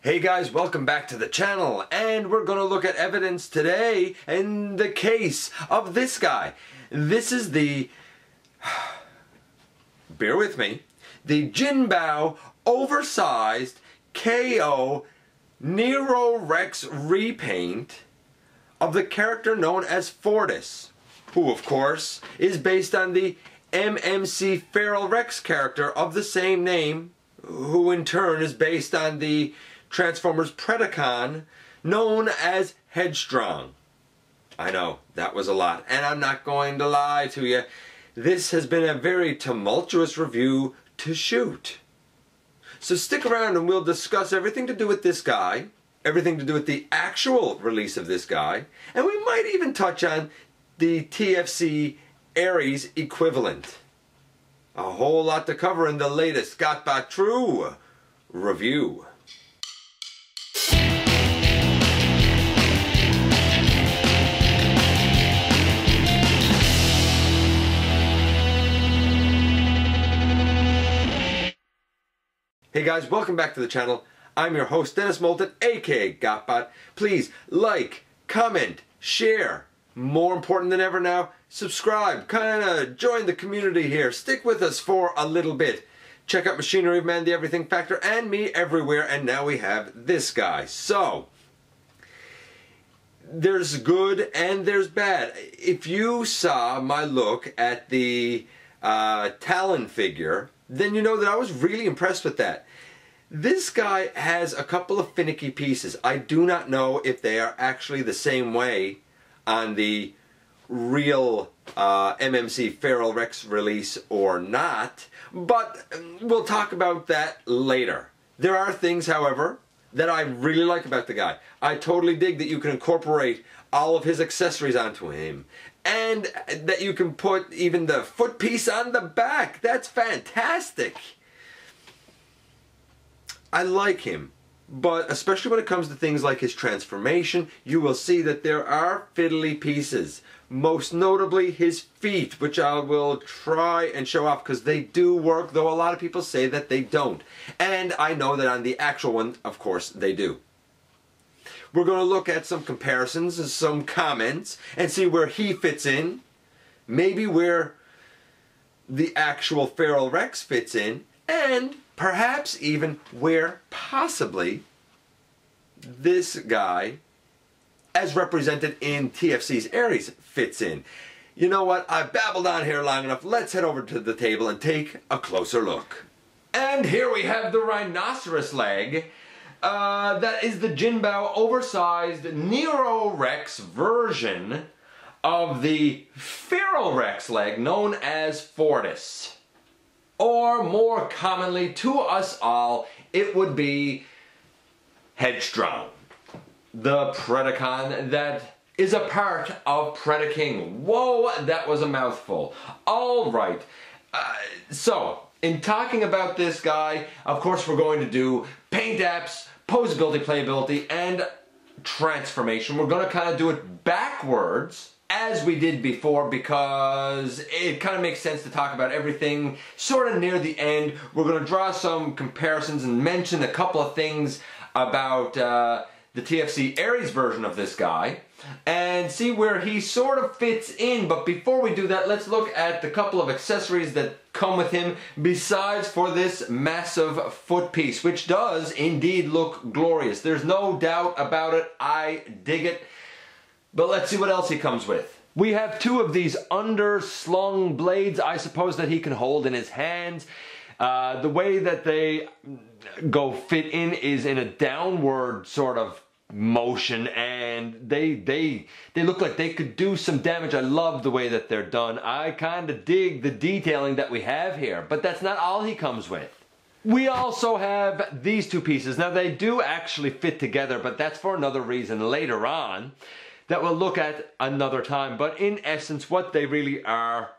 Hey guys, welcome back to the channel, and we're going to look at evidence today in the case of this guy. This is the, bear with me, the Jinbao Oversized KO Nero Rex repaint of the character known as Fortis, who of course is based on the MMC Feral Rex character of the same name, who in turn is based on the Transformers Predaking, known as Headstrong. I know, that was a lot, and I'm not going to lie to you. This has been a very tumultuous review to shoot. So stick around and we'll discuss everything to do with this guy, everything to do with the actual release of this guy, and we might even touch on the TFC Ares equivalent. A whole lot to cover in the latest GotBot True review. Hey guys, welcome back to the channel. I'm your host, Dennis Moulton, aka GotBot. Please like, comment, share. More important than ever now, subscribe, kinda join the community here. Stick with us for a little bit. Check out Machinery of Man, The Everything Factor, and me everywhere. And now we have this guy. So, there's good and there's bad. If you saw my look at the Talon figure, then you know that I was really impressed with that. This guy has a couple of finicky pieces. I do not know if they are actually the same way on the real MMC Feral Rex release or not, but we'll talk about that later. There are things, however, that I really like about the guy. I totally dig that you can incorporate all of his accessories onto him, and that you can put even the foot piece on the back. That's fantastic. I like him, but especially when it comes to things like his transformation, you will see that there are fiddly pieces. Most notably his feet, which I will try and show off because they do work, though a lot of people say that they don't. And I know that on the actual one, of course, they do. We're going to look at some comparisons and some comments and see where he fits in, maybe where the actual Feral Rex fits in, and perhaps even where possibly this guy, as represented in TFC's Ares, fits in. You know what? I've babbled on here long enough. Let's head over to the table and take a closer look. And here we have the rhinoceros leg. That is the Jinbao Oversized Nero Rex version of the Feral Rex leg known as Fortis. Or more commonly to us all, it would be Headstrong, the Predaking that is a part of Predaking. Whoa, that was a mouthful. Alright, so in talking about this guy, of course we're going to do paint apps, posability, playability, and transformation. We're going to kind of do it backwards as we did before because it kind of makes sense to talk about everything sort of near the end. We're going to draw some comparisons and mention a couple of things about the TFC Ares version of this guy and see where he sort of fits in. But before we do that, let's look at the couple of accessories that come with him besides for this massive foot piece, which does indeed look glorious. There's no doubt about it. I dig it. But let's see what else he comes with. We have two of these underslung blades, I suppose, that he can hold in his hands. The way that they fit in is in a downward sort of motion, and they look like they could do some damage. I love the way that they're done. I kind of dig the detailing that we have here, but that's not all he comes with. We also have these two pieces. Now they do actually fit together, but that's for another reason later on that we'll look at another time. But in essence, what they really are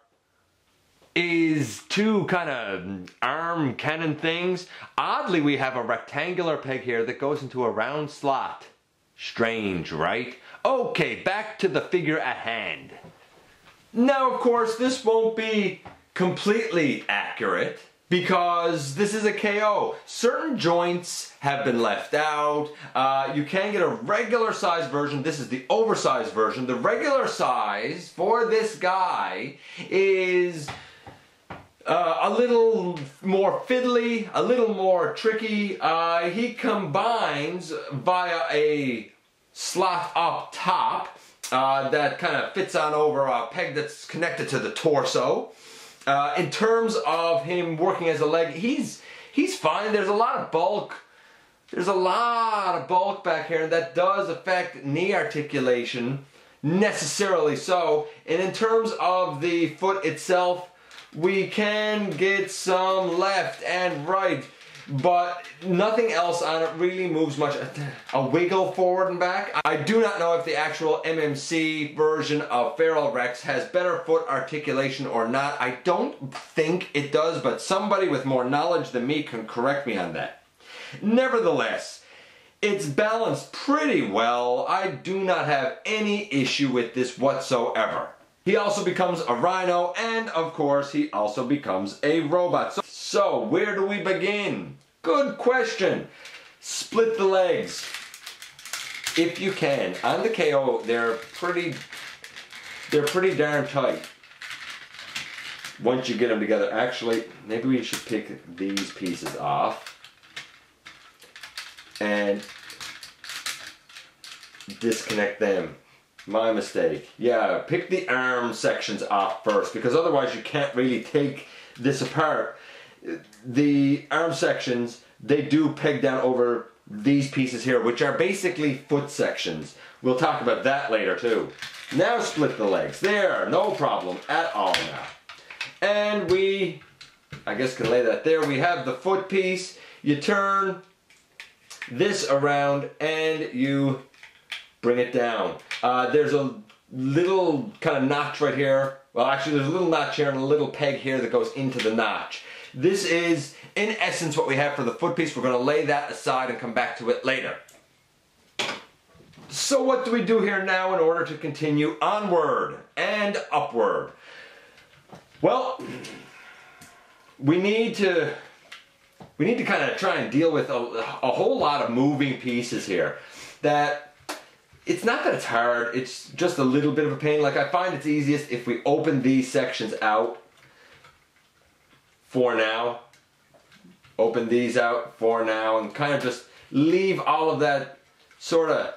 is two kind of arm cannon things. Oddly, we have a rectangular peg here that goes into a round slot. Strange, right? Okay, back to the figure at hand. Now, of course, this won't be completely accurate. because this is a KO. Certain joints have been left out. You can get a regular size version. This is the oversized version. The regular size for this guy is a little more fiddly, a little more tricky. He combines via a slot up top that kind of fits on over a peg that's connected to the torso. In terms of him working as a leg, he's fine. There's a lot of bulk. There's a lot of bulk back here, and that does affect knee articulation, necessarily so. And in terms of the foot itself, we can get some left and right, but nothing else on it really moves much. A wiggle forward and back. I do not know if the actual MMC version of Feral Rex has better foot articulation or not. I don't think it does, but somebody with more knowledge than me can correct me on that. Nevertheless, it's balanced pretty well. I do not have any issue with this whatsoever. He also becomes a rhino, and of course he also becomes a robot. So where do we begin? Good question. Split the legs if you can. On the KO, they're pretty darn tight once you get them together. Actually, maybe we should pick these pieces off and disconnect them. My mistake. Yeah, pick the arm sections off first, because otherwise you can't really take this apart. The arm sections, they do peg down over these pieces here, which are basically foot sections. We'll talk about that later too. Now split the legs. There, no problem at all now. And we, I guess, can lay that there. We have the foot piece. You turn this around and you bring it down. There's a little kind of notch right here. Well, actually there's a little notch here and a little peg here that goes into the notch. This is, in essence, what we have for the foot piece. We're going to lay that aside and come back to it later. So what do we do here now in order to continue onward and upward? Well, we need to kind of try and deal with a whole lot of moving pieces here. That it's not that it's hard, it's just a little bit of a pain. Like, I find it's easiest if we open these sections out for now. Open these out for now and kind of just leave all of that sort of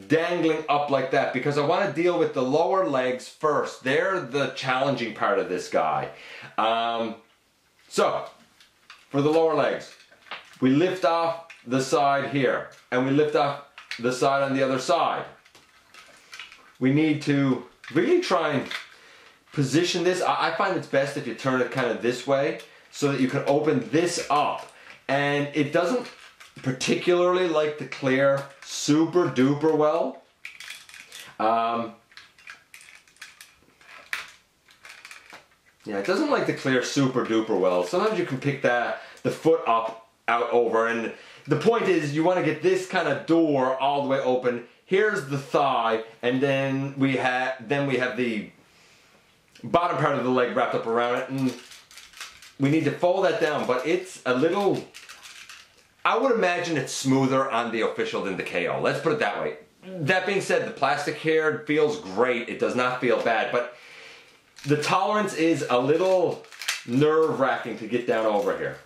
dangling up like that, because I want to deal with the lower legs first. They're the challenging part of this guy. So, for the lower legs, we lift off the side here and we lift off the side on the other side. We need to really try and position this. I find it's best if you turn it kind of this way so that you can open this up, and it doesn't particularly like to clear super duper well. Yeah, it doesn't like to clear super duper well. Sometimes you can pick the foot up out over, and the point is you want to get this kind of door all the way open. Here's the thigh, and then we have the bottom part of the leg wrapped up around it, and we need to fold that down, but it's a little, I would imagine it's smoother on the official than the KO. Let's put it that way. That being said, the plastic here feels great. It does not feel bad, but the tolerance is a little nerve-wracking to get down over here.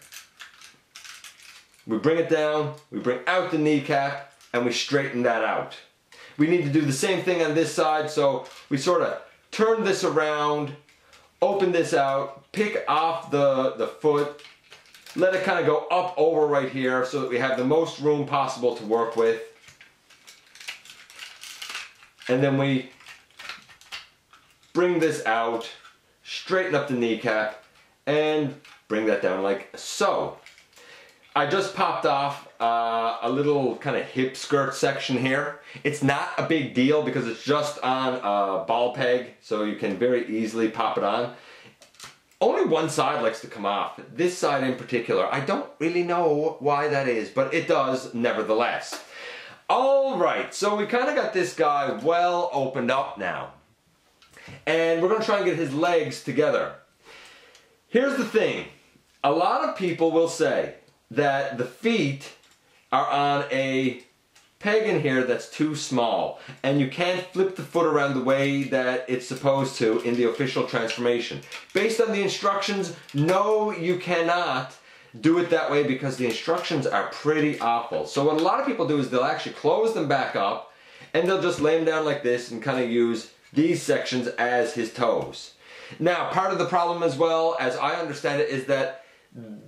We bring it down, we bring out the kneecap, and we straighten that out. We need to do the same thing on this side, so we sort of turn this around, open this out, pick off the foot, let it kind of go up over right here so that we have the most room possible to work with. And then we bring this out, straighten up the kneecap, and bring that down like so. I just popped off a little kind of hip skirt section here. It's not a big deal because it's just on a ball peg, so you can very easily pop it on. Only one side likes to come off. This side in particular, I don't really know why that is, but it does nevertheless. Alright, so we kind of got this guy well opened up now. And we're going to try and get his legs together. Here's the thing. A lot of people will say that the feet are on a peg in here that's too small and you can't flip the foot around the way that it's supposed to in the official transformation. Based on the instructions, no, you cannot do it that way because the instructions are pretty awful. So what a lot of people do is they'll actually close them back up and they'll just lay them down like this and kind of use these sections as his toes. Now, part of the problem as well, as I understand it, is that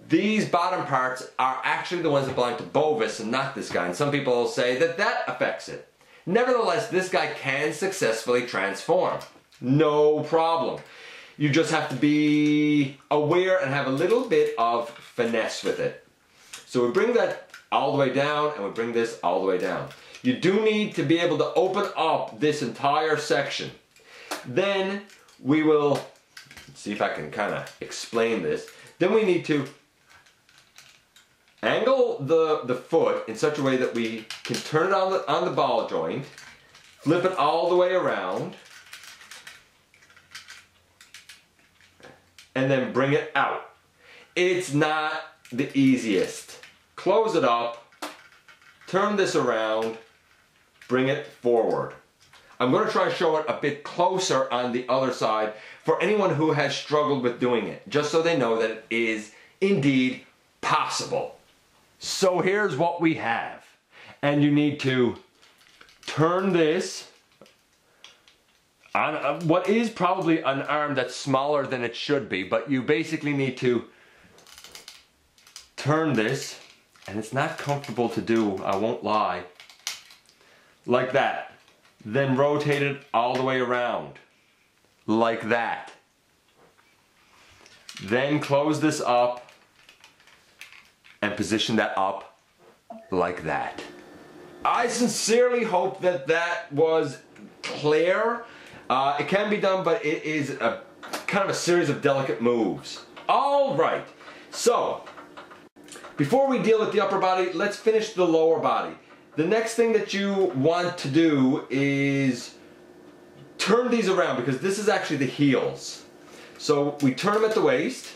these bottom parts are actually the ones that belong to Bovis and not this guy. And some people will say that that affects it. Nevertheless, this guy can successfully transform. No problem. You just have to be aware and have a little bit of finesse with it. So we bring that all the way down and we bring this all the way down. You do need to be able to open up this entire section. Then we will, let's see if I can kind of explain this. Then we need to angle the foot in such a way that we can turn it on the ball joint, flip it all the way around, and then bring it out. It's not the easiest. Close it up, turn this around, bring it forward. I'm going to try to show it a bit closer on the other side for anyone who has struggled with doing it, just so they know that it is indeed possible. So here's what we have. And you need to turn this on what is probably an arm that's smaller than it should be, but you basically need to turn this, and it's not comfortable to do, I won't lie, like that. Then rotate it all the way around, like that. Then close this up and position that up like that. I sincerely hope that that was clear. It can be done, but it is a kind of a series of delicate moves. All right, so before we deal with the upper body, let's finish the lower body. The next thing that you want to do is turn these around, because this is actually the heels. So we turn them at the waist,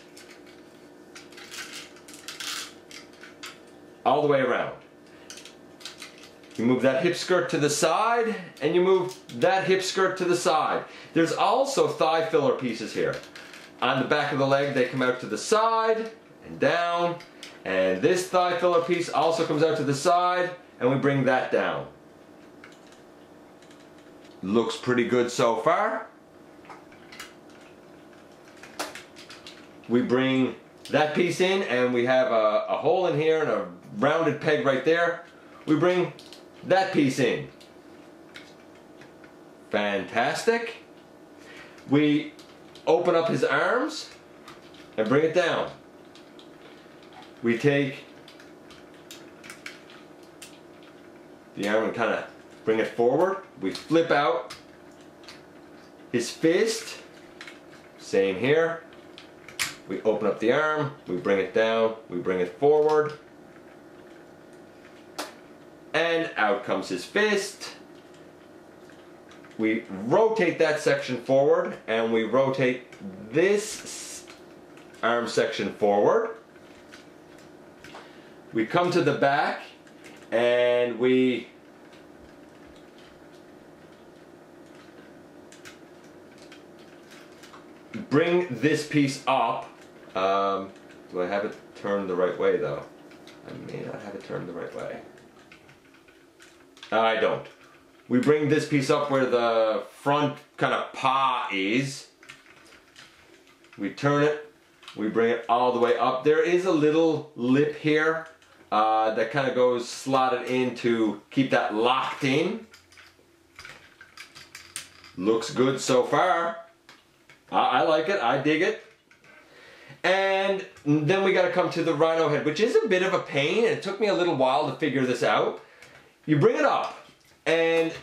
all the way around. You move that hip skirt to the side, and you move that hip skirt to the side. There's also thigh filler pieces here. On the back of the leg, they come out to the side and down, and this thigh filler piece also comes out to the side, and we bring that down. Looks pretty good so far. We bring that piece in, and we have a hole in here and a rounded peg right there. We bring that piece in. Fantastic. We open up his arms and bring it down. We take the arm and kind of bring it forward. We flip out his fist. Same here. We open up the arm, we bring it down, we bring it forward. And out comes his fist. We rotate that section forward, and we rotate this arm section forward. We come to the back, and we bring this piece up. Do I have it turned the right way though? I may not have it turned the right way. I don't. We bring this piece up where the front kind of paw is. We turn it. We bring it all the way up. There is a little lip here that kind of goes slotted in to keep that locked in. Looks good so far. I like it. I dig it. And then we got to come to the rhino head, which is a bit of a pain, and it took me a little while to figure this out. You bring it up, and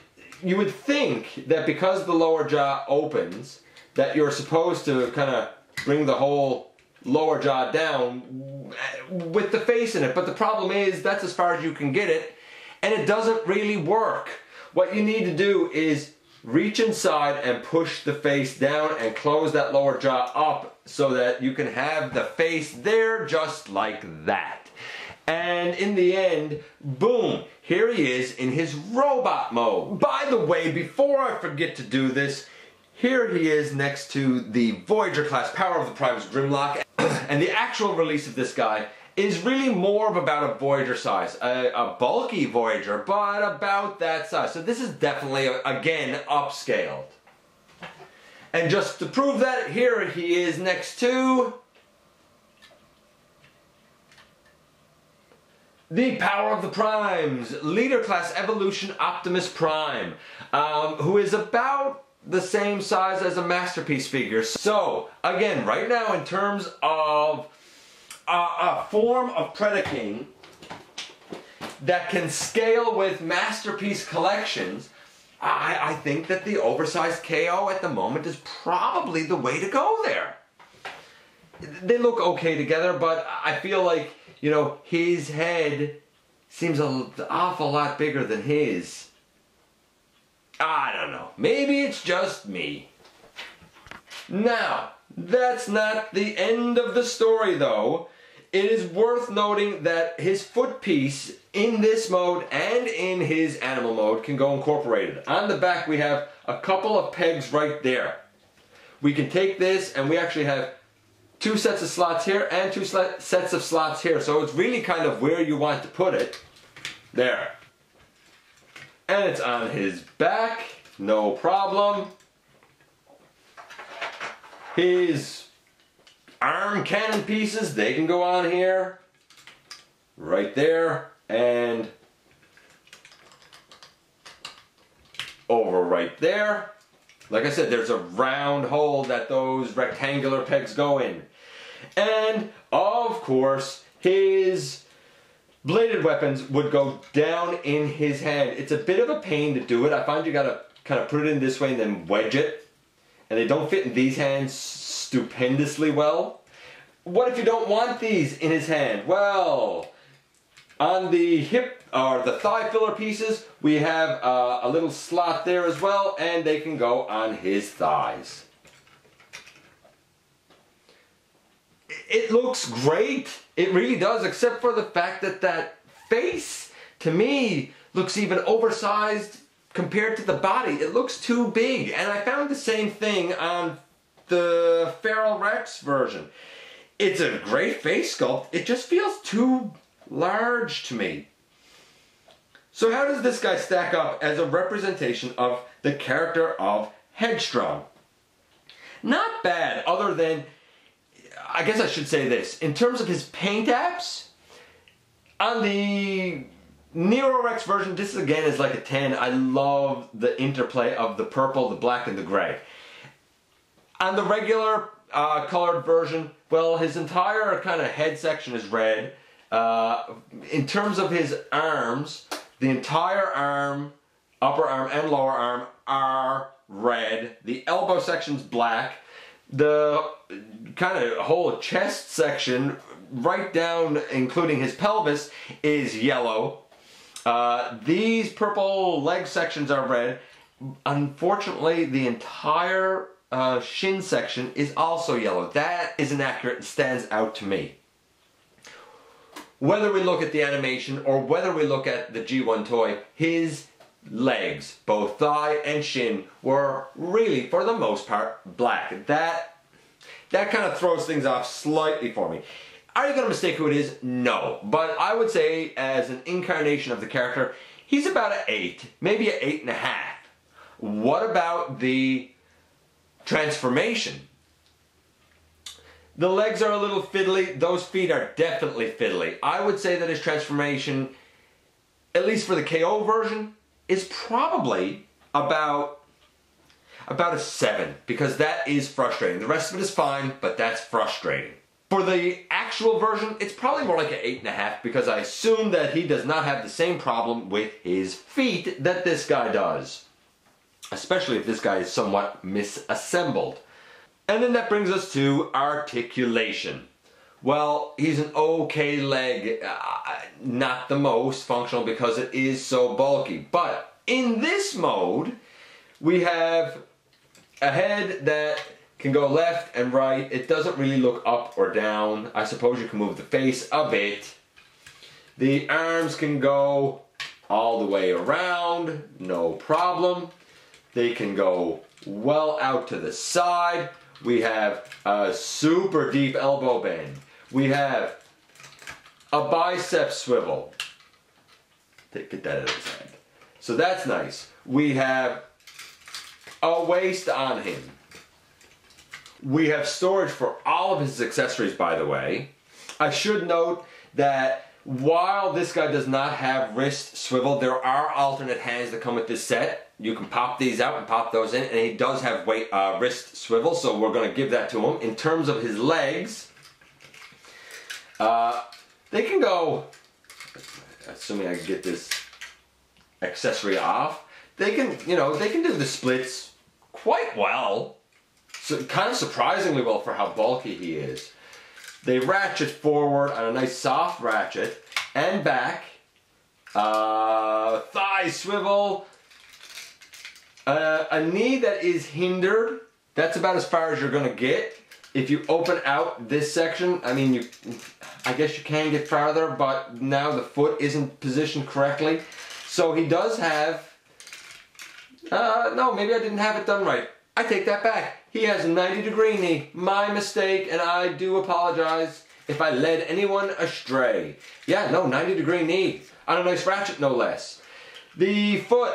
you would think that because the lower jaw opens, that you're supposed to kind of bring the whole lower jaw down with the face in it. But the problem is that's as far as you can get it, and it doesn't really work. What you need to do is reach inside and push the face down and close that lower jaw up so that you can have the face there just like that. And in the end, boom, here he is in his robot mode. By the way, before I forget to do this, here he is next to the Voyager class Power of the Primes Grimlock. And the actual release of this guy is really more of about a Voyager size. A bulky Voyager, but about that size. So this is definitely, again, upscaled. And just to prove that, here he is next to the Power of the Primes, Leader Class Evolution Optimus Prime, who is about the same size as a Masterpiece figure. So, again, right now in terms of a form of Predaking that can scale with Masterpiece collections, I think that the oversized KO at the moment is probably the way to go there. They look okay together, but I feel like, you know, his head seems an awful lot bigger than his. I don't know. Maybe it's just me. Now, that's not the end of the story though. It is worth noting that his foot piece in this mode and in his animal mode can go incorporated. On the back we have a couple of pegs right there. We can take this and we actually have 2 sets of slots here and 2 sets of slots here. So it's really kind of where you want to put it. There. And it's on his back, no problem. His arm cannon pieces, they can go on here, right there, and over right there. Like I said, there's a round hole that those rectangular pegs go in. And, of course, his bladed weapons would go down in his hand. It's a bit of a pain to do it. I find you gotta kind of put it in this way and then wedge it. And they don't fit in these hands stupendously well. What if you don't want these in his hand? Well, on the hip or the thigh filler pieces, we have a little slot there as well, and they can go on his thighs. It looks great. It really does, except for the fact that that face, to me, looks even oversized compared to the body. It looks too big. And I found the same thing on the Nero Rex version. It's a great face sculpt. It just feels too large to me. So how does this guy stack up as a representation of the character of Headstrong? Not bad, other than, I guess I should say this, in terms of his paint apps, on the Nero Rex version, this again is like a 10. I love the interplay of the purple, the black, and the gray. On the regular colored version, well, his entire kind of head section is red. In terms of his arms, the entire arm, upper arm and lower arm are red. The elbow section's black. The kind of whole chest section, right down including his pelvis, is yellow. These purple leg sections are red. Unfortunately, the entire shin section is also yellow. That is inaccurate and stands out to me. Whether we look at the animation or whether we look at the G1 toy, his legs, both thigh and shin, were really, for the most part, black. That kind of throws things off slightly for me. Are you going to mistake who it is? No. But I would say, as an incarnation of the character, he's about an 8, maybe an 8.5. What about the transformation? The legs are a little fiddly. Those feet are definitely fiddly. I would say that his transformation, at least for the KO version, is probably about a 7, because that is frustrating. The rest of it is fine, but that's frustrating. For the actual version, it's probably more like an 8.5, because I assume that he does not have the same problem with his feet that this guy does. Especially if this guy is somewhat misassembled. And then that brings us to articulation. Well, he's an okay leg, not the most functional because it is so bulky. But in this mode, we have a head that can go left and right. It doesn't really look up or down. I suppose you can move the face a bit. The arms can go all the way around, no problem. They can go well out to the side. We have a super deep elbow bend. We have a bicep swivel. Get that out of his head. So that's nice. We have a waist on him. We have storage for all of his accessories, by the way. I should note that while this guy does not have wrist swivel, there are alternate hands that come with this set. You can pop these out and pop those in, and he does have wrist swivel, so we're going to give that to him. In terms of his legs, they can go, assuming I can get this accessory off, they can, you know, they can do the splits quite well. So kind of surprisingly well for how bulky he is. They ratchet forward on a nice soft ratchet and back. Thigh swivel. A knee that is hindered. That's about as far as you're going to get. If you open out this section, I mean, I guess you can get farther, but now the foot isn't positioned correctly. So he does have, no, maybe I didn't have it done right. I take that back. He has a 90-degree knee. My mistake, and I do apologize if I led anyone astray. Yeah, no, 90-degree knee. On a nice ratchet, no less. The foot,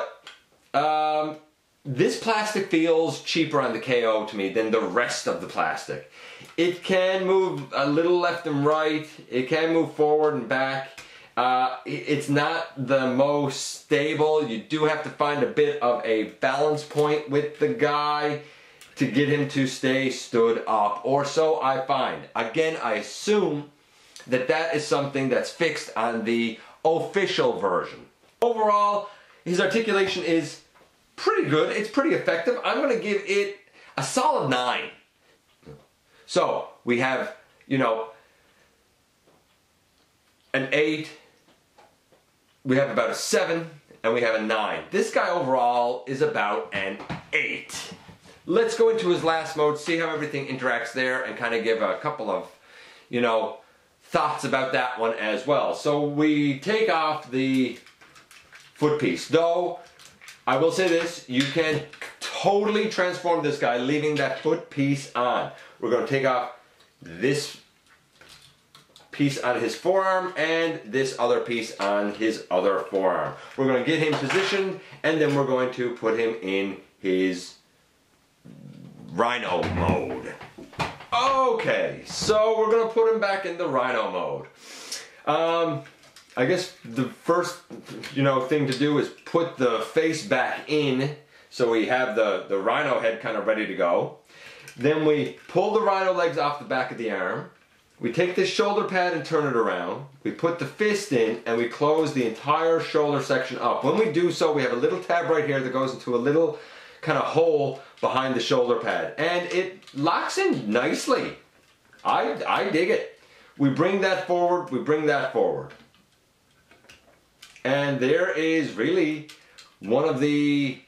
this plastic feels cheaper on the KO to me than the rest of the plastic. It can move a little left and right. It can move forward and back. It's not the most stable. You do have to find a bit of a balance point with the guy to get him to stay stood up, or so I find. Again, I assume that that is something that's fixed on the official version. Overall, his articulation is pretty good. It's pretty effective. I'm going to give it a solid 9. So, we have, you know, an 8, we have about a 7, and we have a 9. This guy overall is about an 8. Let's go into his last mode, see how everything interacts there, and kind of give a couple of, you know, thoughts about that one as well. So we take off the foot piece. Though, I will say this, you can totally transform this guy leaving that foot piece on. We're going to take off this piece on his forearm and this other piece on his other forearm. We're going to get him positioned, and then we're going to put him in his Rhino mode. Okay, so we're going to put him back in the Rhino mode. I guess the first, you know, thing to do is put the face back in, so we have the Rhino head kind of ready to go. Then we pull the Rhino legs off the back of the arm. We take this shoulder pad and turn it around. We put the fist in and we close the entire shoulder section up. When we do so, we have a little tab right here that goes into a little kind of hole behind the shoulder pad, and it locks in nicely. I dig it. We bring that forward, we bring that forward. And there is really one of the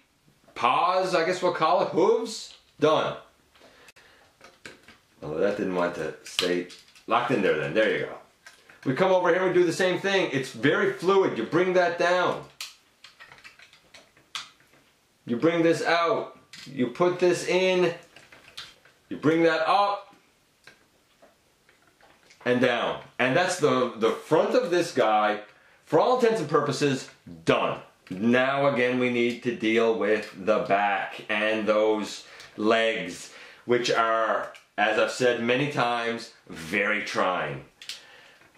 paws, I guess we'll call it, hooves, done. Oh, that didn't want to stay locked in there then. There you go. We come over here and do the same thing. It's very fluid. You bring that down. You bring this out. You put this in. You bring that up and down. And that's the front of this guy, for all intents and purposes, done. Now again we need to deal with the back and those legs, which are, as I've said many times, very trying.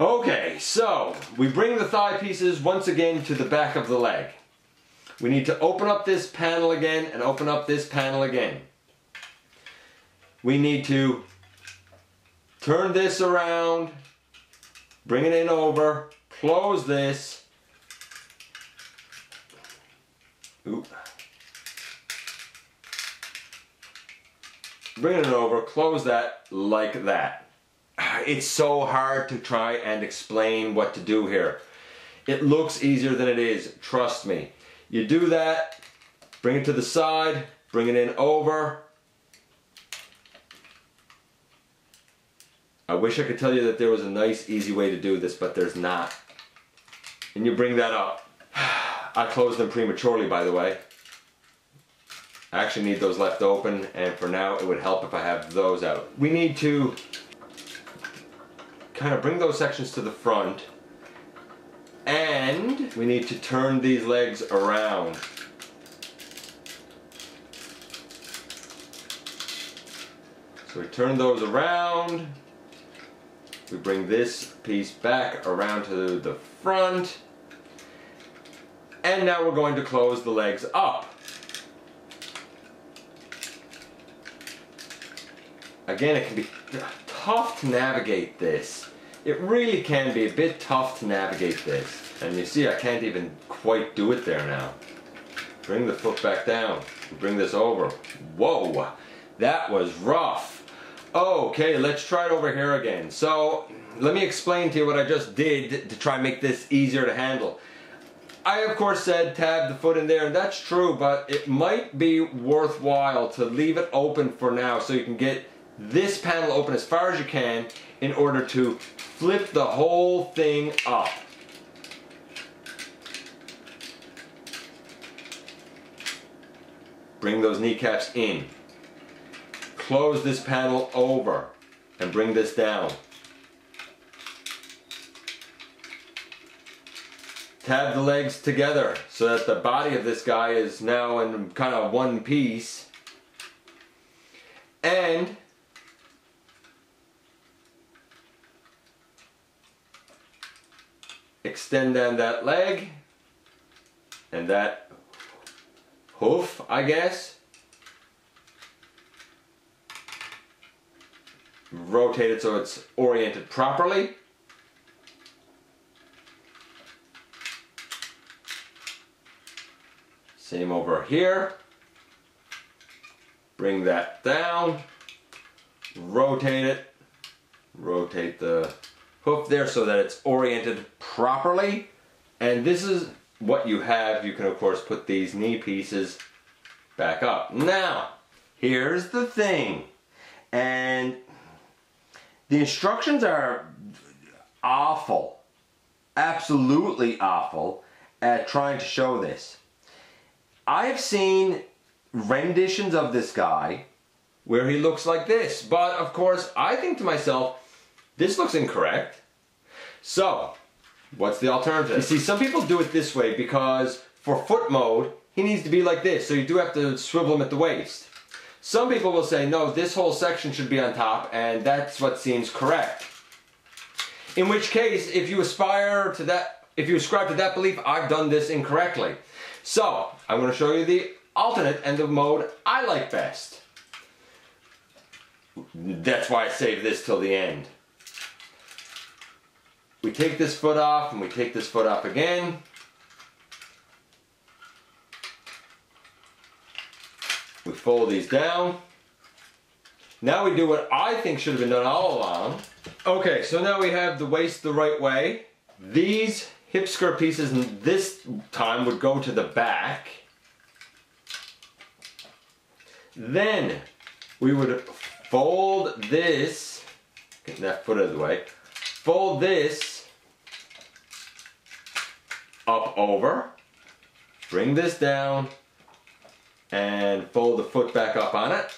Okay, so we bring the thigh pieces once again to the back of the leg. We need to open up this panel again and open up this panel again. We need to turn this around, bring it in over, close this. Oop. Bring it over, close that like that. It's so hard to try and explain what to do here. It looks easier than it is, trust me. You do that, bring it to the side, bring it in over, I wish I could tell you that there was a nice, easy way to do this, but there's not. And you bring that up. I closed them prematurely, by the way. I actually need those left open, and for now it would help if I have those out. We need to kind of bring those sections to the front, and we need to turn these legs around. So we turn those around, we bring this piece back around to the front, and now we're going to close the legs up. Again, it can be tough to navigate this. It really can be a bit tough to navigate this. And you see, I can't even quite do it there now. Bring the foot back down. Bring this over. Whoa, that was rough. Okay, let's try it over here again. So, let me explain to you what I just did to try and make this easier to handle. I, of course, said tab the foot in there, and that's true, but it might be worthwhile to leave it open for now so you can get this panel open as far as you can in order to flip the whole thing up. Bring those kneecaps in. Close this panel over and bring this down. Tab the legs together so that the body of this guy is now in kind of one piece. And extend down that leg and that hoof, I guess. Rotate it so it's oriented properly. Same over here. Bring that down. Rotate it. Rotate the hoof there so that it's oriented properly. And this is what you have. You can of course put these knee pieces back up. Now, here's the thing. And the instructions are awful. Absolutely awful at trying to show this. I've seen renditions of this guy where he looks like this, but of course I think to myself, this looks incorrect. So, what's the alternative? You see, some people do it this way because for foot mode, he needs to be like this, so you do have to swivel him at the waist. Some people will say, no, this whole section should be on top, and that's what seems correct. In which case, if you aspire to that, if you ascribe to that belief, I've done this incorrectly. So, I'm going to show you the alternate and the mode I like best. That's why I saved this till the end. We take this foot off and we take this foot off again. We fold these down. Now we do what I think should have been done all along. Okay, so now we have the waist the right way. These hip skirt pieces this time would go to the back. Then we would fold this, get that foot out of the way, fold this up over, bring this down, and fold the foot back up on it,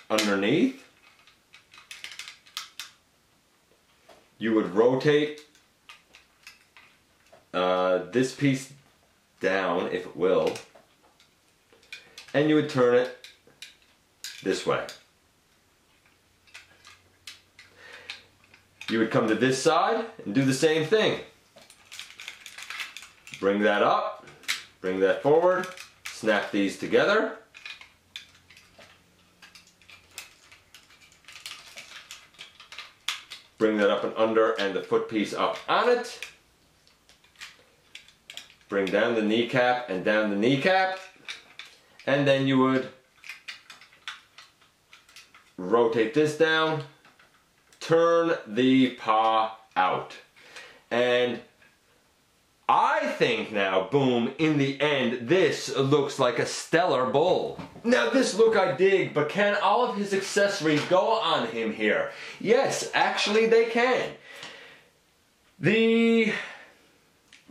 underneath. You would rotate this piece down, if it will, and you would turn it this way. You would come to this side and do the same thing. Bring that up, bring that forward, snap these together. Bring that up and under and the foot piece up on it. Bring down the kneecap and down the kneecap. And then you would rotate this down, turn the paw out. And I think now, boom, in the end, this looks like a stellar bull. Now this look I dig, but can all of his accessories go on him here? Yes, actually they can. The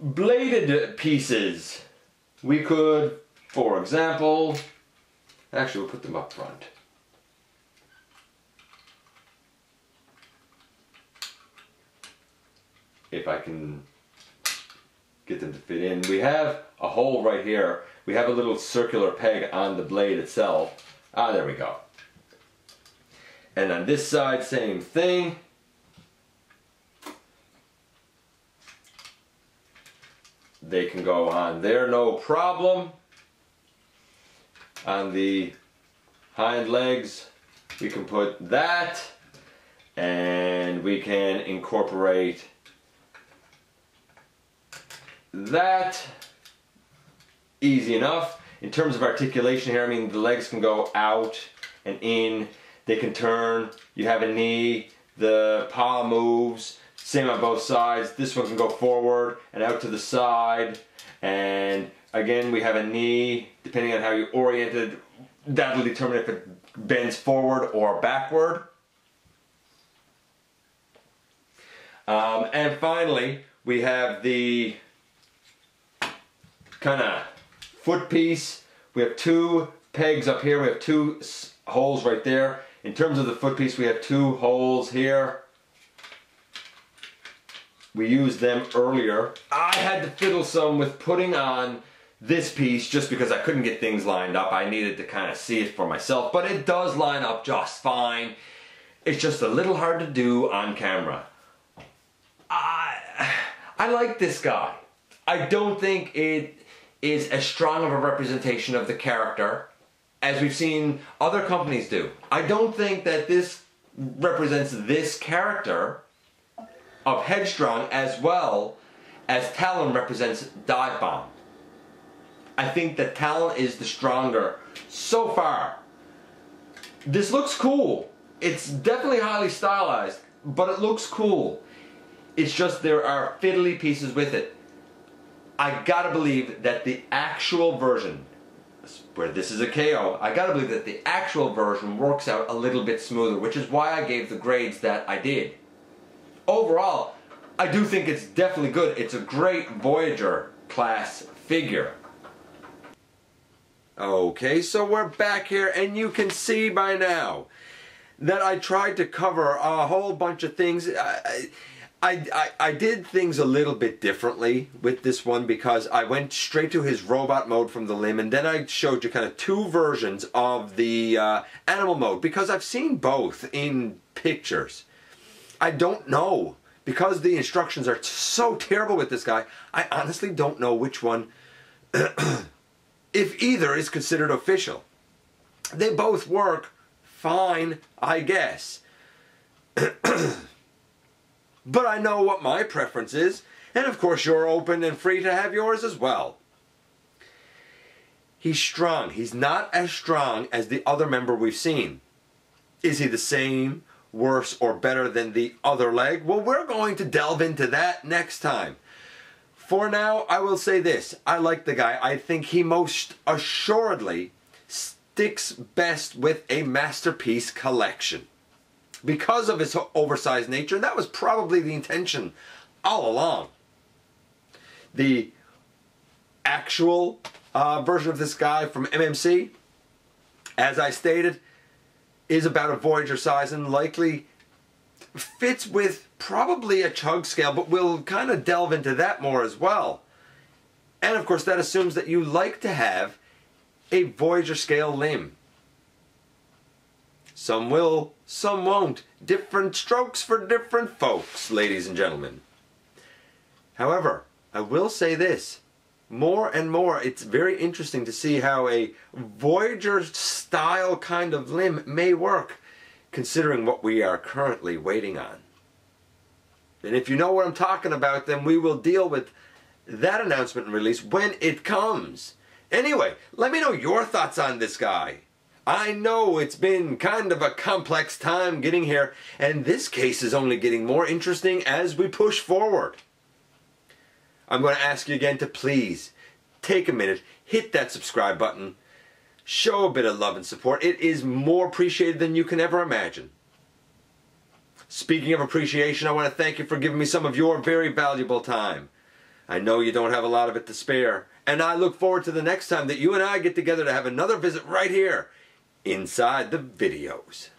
bladed pieces, we could, for example, actually we'll put them up front. If I can get them to fit in. We have a hole right here. We have a little circular peg on the blade itself. Ah, there we go. And on this side, same thing. They can go on there, no problem. On the hind legs, we can put that, and we can incorporate that. Easy enough. In terms of articulation here, I mean, the legs can go out and in. They can turn. You have a knee. The paw moves. Same on both sides. This one can go forward and out to the side. And again, we have a knee. Depending on how you orient it, that'll determine if it bends forward or backward. And finally, we have the kind of foot piece. We have two pegs up here. We have two holes right there. In terms of the foot piece, we have two holes here. We used them earlier. I had to fiddle some with putting on this piece just because I couldn't get things lined up. I needed to kind of see it for myself, but it does line up just fine. It's just a little hard to do on camera. I like this guy. I don't think it is as strong of a representation of the character as we've seen other companies do. I don't think that this represents this character of Headstrong as well as Talon represents Dive Bomb. I think that Talon is the stronger so far. This looks cool. It's definitely highly stylized, but it looks cool. It's just there are fiddly pieces with it. I gotta believe that the actual version, where this is a KO, I gotta believe that the actual version works out a little bit smoother, which is why I gave the grades that I did. Overall, I do think it's definitely good. It's a great Voyager class figure. Okay, so we're back here, and you can see by now that I tried to cover a whole bunch of things. I did things a little bit differently with this one because I went straight to his robot mode from the limb, and then I showed you kind of two versions of the animal mode because I've seen both in pictures. I don't know. Because the instructions are so terrible with this guy, I honestly don't know which one, if either is considered official. They both work fine, I guess. But I know what my preference is, and of course you're open and free to have yours as well. He's strong. He's not as strong as the other member we've seen. Is he the same, worse, or better than the other leg? Well, we're going to delve into that next time. For now, I will say this. I like the guy. I think he most assuredly sticks best with a masterpiece collection. Because of his oversized nature, and that was probably the intention all along. The actual version of this guy from MMC, as I stated, is about a Voyager size and likely fits with probably a chug scale, but we'll kind of delve into that more as well. And of course that assumes that you like to have a Voyager scale limb. Some will, some won't. Different strokes for different folks, ladies and gentlemen. However, I will say this. More and more, it's very interesting to see how a Voyager style kind of limb may work, considering what we are currently waiting on. And if you know what I'm talking about, then we will deal with that announcement and release when it comes. Anyway, let me know your thoughts on this guy. I know it's been kind of a complex time getting here, and this case is only getting more interesting as we push forward. I'm going to ask you again to please take a minute, hit that subscribe button, show a bit of love and support. It is more appreciated than you can ever imagine. Speaking of appreciation, I want to thank you for giving me some of your very valuable time. I know you don't have a lot of it to spare, and I look forward to the next time that you and I get together to have another visit right here inside the videos.